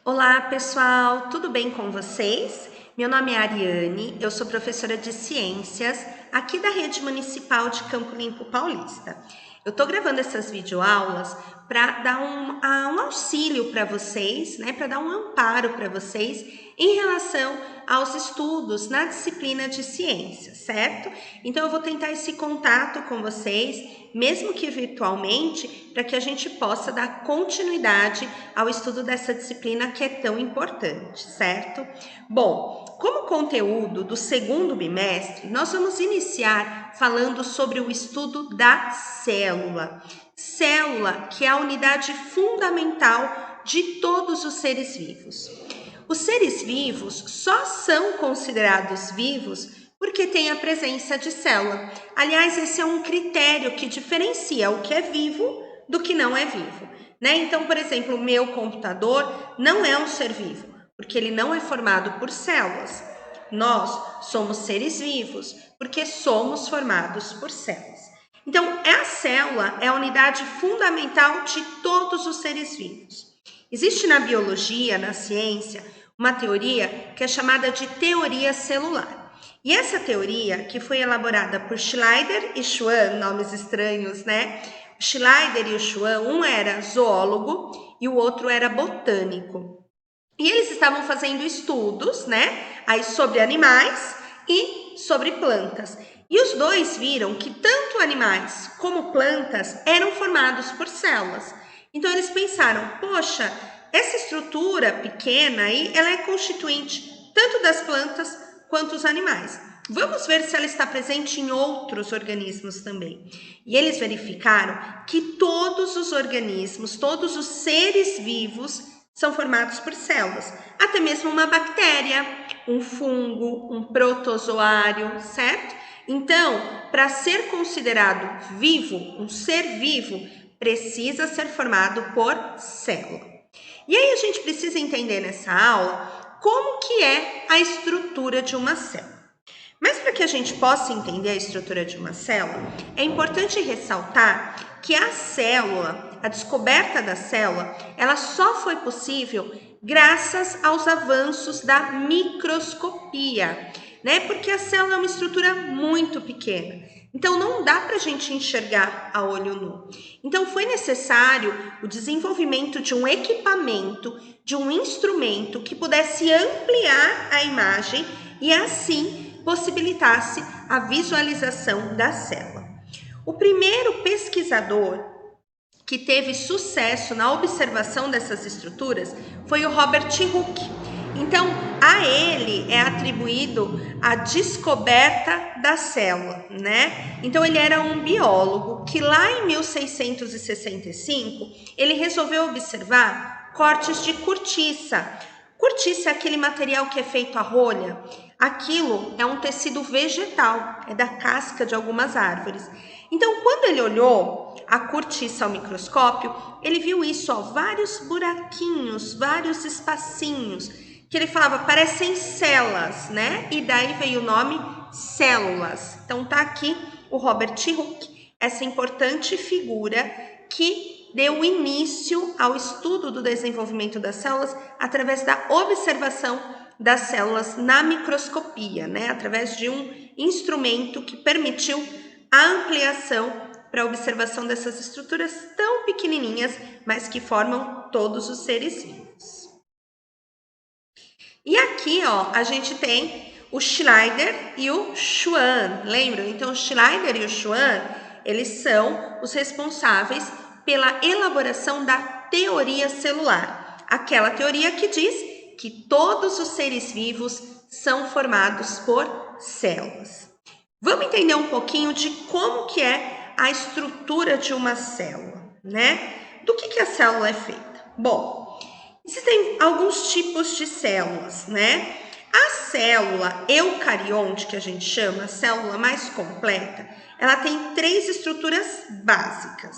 Olá, pessoal, tudo bem com vocês? Meu nome é Ariane, eu sou professora de ciências aqui da Rede Municipal de Campo Limpo Paulista. Eu estou gravando essas videoaulas para dar um auxílio para vocês, né, para dar um amparo para vocês em relação aos estudos na disciplina de ciências, certo? Então eu vou tentar esse contato com vocês, mesmo que virtualmente, para que a gente possa dar continuidade ao estudo dessa disciplina que é tão importante, certo? Bom, como conteúdo do segundo bimestre, nós vamos iniciar falando sobre o estudo da célula. Célula, que é a unidade fundamental de todos os seres vivos. Os seres vivos só são considerados vivos porque tem a presença de célula. Aliás, esse é um critério que diferencia o que é vivo do que não é vivo, né? Então, por exemplo, o meu computador não é um ser vivo, porque ele não é formado por células. Nós somos seres vivos, porque somos formados por células. Então, a célula é a unidade fundamental de todos os seres vivos. Existe na biologia, na ciência, uma teoria que é chamada de teoria celular. E essa teoria, que foi elaborada por Schleider e Schwann, nomes estranhos, né? O Schleider e o Schwann, um era zoólogo e o outro era botânico. E eles estavam fazendo estudos, né, aí sobre animais e sobre plantas. E os dois viram que tanto animais como plantas eram formados por células. Então eles pensaram, poxa, essa estrutura pequena aí, ela é constituinte tanto das plantas quanto dos animais. Vamos ver se ela está presente em outros organismos também. E eles verificaram que todos os organismos, todos os seres vivos são formados por células, até mesmo uma bactéria, um fungo, um protozoário, certo? Então, para ser considerado vivo, um ser vivo, precisa ser formado por célula. E aí a gente precisa entender nessa aula como que é a estrutura de uma célula. Mas para que a gente possa entender a estrutura de uma célula, é importante ressaltar que a célula, a descoberta da célula, ela só foi possível graças aos avanços da microscopia, né? Porque a célula é uma estrutura muito pequena. Então, não dá para a gente enxergar a olho nu. Então, foi necessário o desenvolvimento de um equipamento, de um instrumento que pudesse ampliar a imagem e assim possibilitasse a visualização da célula. O primeiro pesquisador que teve sucesso na observação dessas estruturas foi o Robert Hooke. Então, a ele é atribuído a descoberta da célula, né? Então, ele era um biólogo que lá em 1665, ele resolveu observar cortes de cortiça. Cortiça é aquele material que é feito a rolha. Aquilo é um tecido vegetal, é da casca de algumas árvores. Então, quando ele olhou a cortiça ao microscópio, ele viu isso, ó, vários buraquinhos, vários espacinhos, que ele falava, parecem células, né? E daí veio o nome células. Então, tá aqui o Robert Hooke, essa importante figura que deu início ao estudo do desenvolvimento das células através da observação das células na microscopia, né? Através de um instrumento que permitiu a ampliação para a observação dessas estruturas tão pequenininhas, mas que formam todos os seres vivos. E aqui, ó, a gente tem o Schleider e o Schwann, lembram? Então, o Schleider e o Schwann, eles são os responsáveis pela elaboração da teoria celular, aquela teoria que diz que todos os seres vivos são formados por células. Vamos entender um pouquinho de como que é a estrutura de uma célula, né? Do que a célula é feita? Bom, existem alguns tipos de células, né? A célula eucarionte, que a gente chama, a célula mais completa, ela tem três estruturas básicas,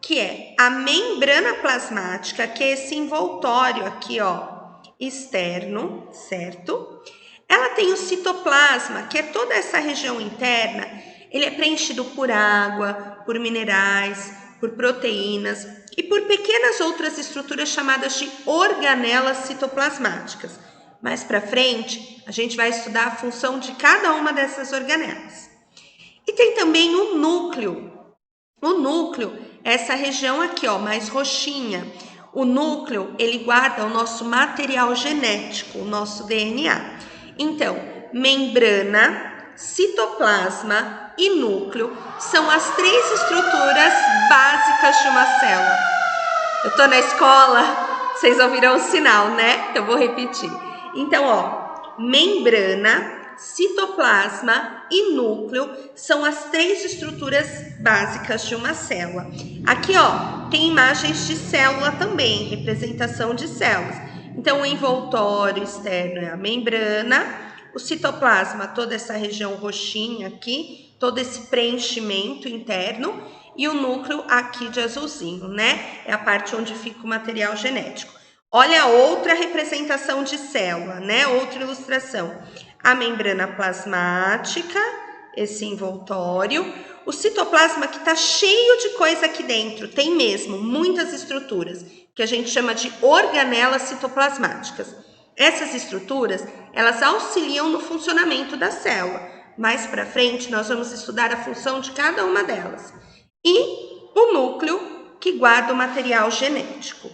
que é a membrana plasmática, que é esse envoltório aqui, ó, externo, certo? Ela tem o citoplasma, que é toda essa região interna, ele é preenchido por água, por minerais, por proteínas e por pequenas outras estruturas chamadas de organelas citoplasmáticas. Mais para frente, a gente vai estudar a função de cada uma dessas organelas. E tem também o núcleo. O núcleo é essa região aqui, ó, mais roxinha. O núcleo, ele guarda o nosso material genético, o nosso DNA. Então, membrana, citoplasma e núcleo são as 3 estruturas básicas de uma célula. Eu tô na escola, vocês ouviram o sinal, né? Eu vou repetir. Então, ó, membrana, citoplasma e núcleo são as 3 estruturas básicas de uma célula. Aqui, ó, tem imagens de célula também, representação de células. Então, o envoltório externo é a membrana, o citoplasma, toda essa região roxinha aqui, todo esse preenchimento interno, e o núcleo aqui de azulzinho, né? É a parte onde fica o material genético. Olha outra representação de célula, né? Outra ilustração. A membrana plasmática, esse envoltório. O citoplasma que está cheio de coisa aqui dentro, tem mesmo muitas estruturas, que a gente chama de organelas citoplasmáticas. Essas estruturas, elas auxiliam no funcionamento da célula. Mais para frente, nós vamos estudar a função de cada uma delas. E o núcleo, que guarda o material genético.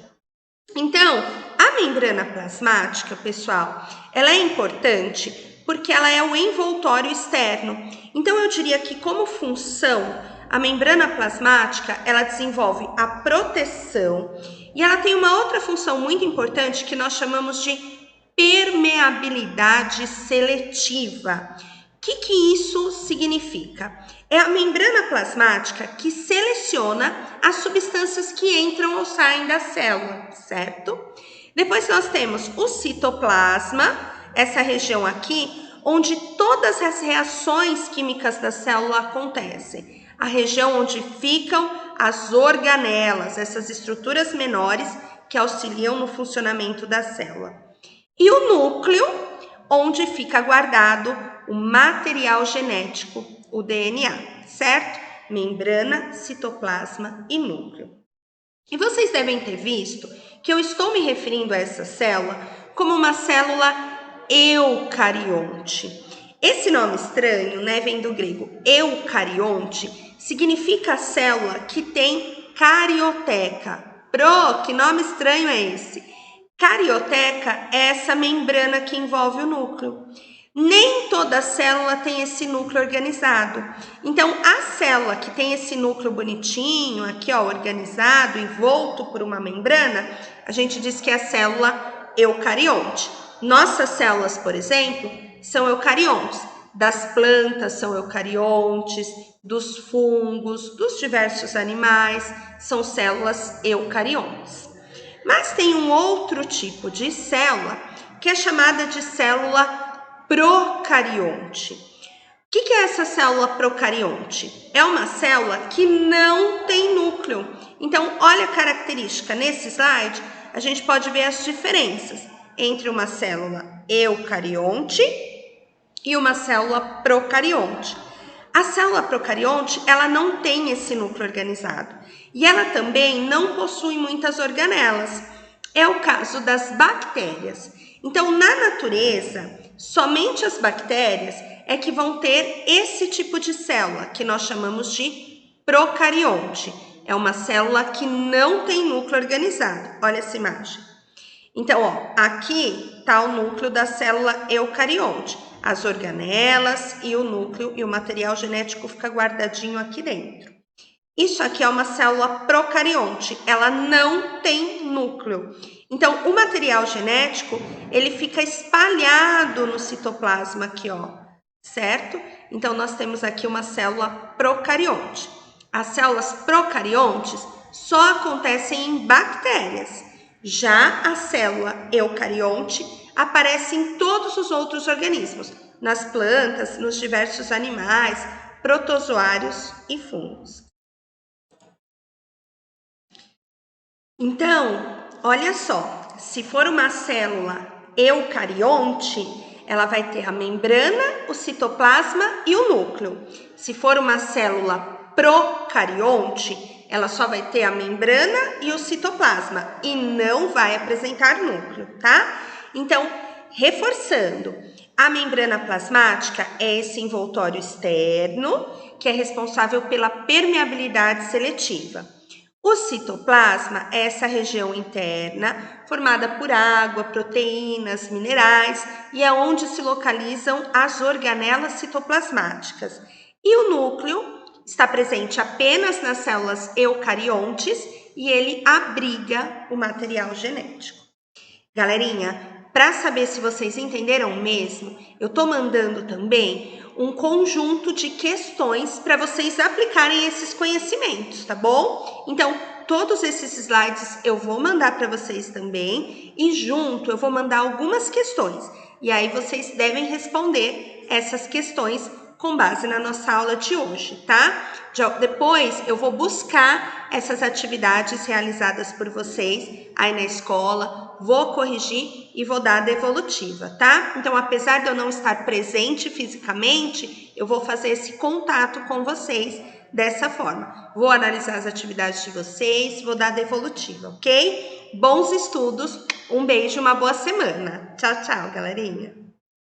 Então, a membrana plasmática, pessoal, ela é importante porque ela é o envoltório externo. Então, eu diria que como função, a membrana plasmática, ela desenvolve a proteção e ela tem uma outra função muito importante que nós chamamos de permeabilidade seletiva. O que isso significa? É a membrana plasmática que seleciona as substâncias que entram ou saem da célula, certo? Depois nós temos o citoplasma, essa região aqui, onde todas as reações químicas da célula acontecem. A região onde ficam as organelas, essas estruturas menores que auxiliam no funcionamento da célula. E o núcleo, onde fica guardado o material genético, o DNA, certo? Membrana, citoplasma e núcleo. E vocês devem ter visto que eu estou me referindo a essa célula como uma célula eucarionte. Esse nome estranho, né, vem do grego eucarionte, significa célula que tem carioteca. Que nome estranho é esse? Carioteca é essa membrana que envolve o núcleo. Nem toda célula tem esse núcleo organizado. Então, a célula que tem esse núcleo bonitinho, aqui ó, organizado, envolto por uma membrana, a gente diz que é a célula eucarionte. Nossas células, por exemplo, são eucariontes. Das plantas são eucariontes, dos fungos, dos diversos animais, são células eucariontes. Mas tem um outro tipo de célula que é chamada de célula procarionte. O que é essa célula procarionte? É uma célula que não tem núcleo. Então, olha a característica. Nesse slide, a gente pode ver as diferenças entre uma célula eucarionte e uma célula procarionte. A célula procarionte, ela não tem esse núcleo organizado. E ela também não possui muitas organelas. É o caso das bactérias. Então, na natureza, somente as bactérias é que vão ter esse tipo de célula, que nós chamamos de procarionte. É uma célula que não tem núcleo organizado. Olha essa imagem. Então, ó, aqui está o núcleo da célula eucarionte. As organelas e o núcleo e o material genético fica guardadinho aqui dentro. Isso aqui é uma célula procarionte, ela não tem núcleo. Então, o material genético, ele fica espalhado no citoplasma aqui, ó, certo? Então, nós temos aqui uma célula procarionte. As células procariontes só acontecem em bactérias. Já a célula eucarionte aparece em todos os outros organismos, nas plantas, nos diversos animais, protozoários e fungos. Então, olha só, se for uma célula eucarionte, ela vai ter a membrana, o citoplasma e o núcleo. Se for uma célula procarionte, ela só vai ter a membrana e o citoplasma e não vai apresentar núcleo, tá? Então, reforçando, a membrana plasmática é esse envoltório externo que é responsável pela permeabilidade seletiva. O citoplasma é essa região interna formada por água, proteínas, minerais e é onde se localizam as organelas citoplasmáticas. E o núcleo está presente apenas nas células eucariontes e ele abriga o material genético. Galerinha, para saber se vocês entenderam mesmo, eu tô mandando também um conjunto de questões para vocês aplicarem esses conhecimentos, tá bom? Então, todos esses slides eu vou mandar para vocês também e junto eu vou mandar algumas questões. E aí vocês devem responder essas questões com base na nossa aula de hoje, tá? Depois eu vou buscar essas atividades realizadas por vocês aí na escola, vou corrigir e vou dar a devolutiva, tá? Então, apesar de eu não estar presente fisicamente, eu vou fazer esse contato com vocês dessa forma. Vou analisar as atividades de vocês, vou dar a devolutiva, ok? Bons estudos, um beijo, uma boa semana. Tchau, tchau, galerinha!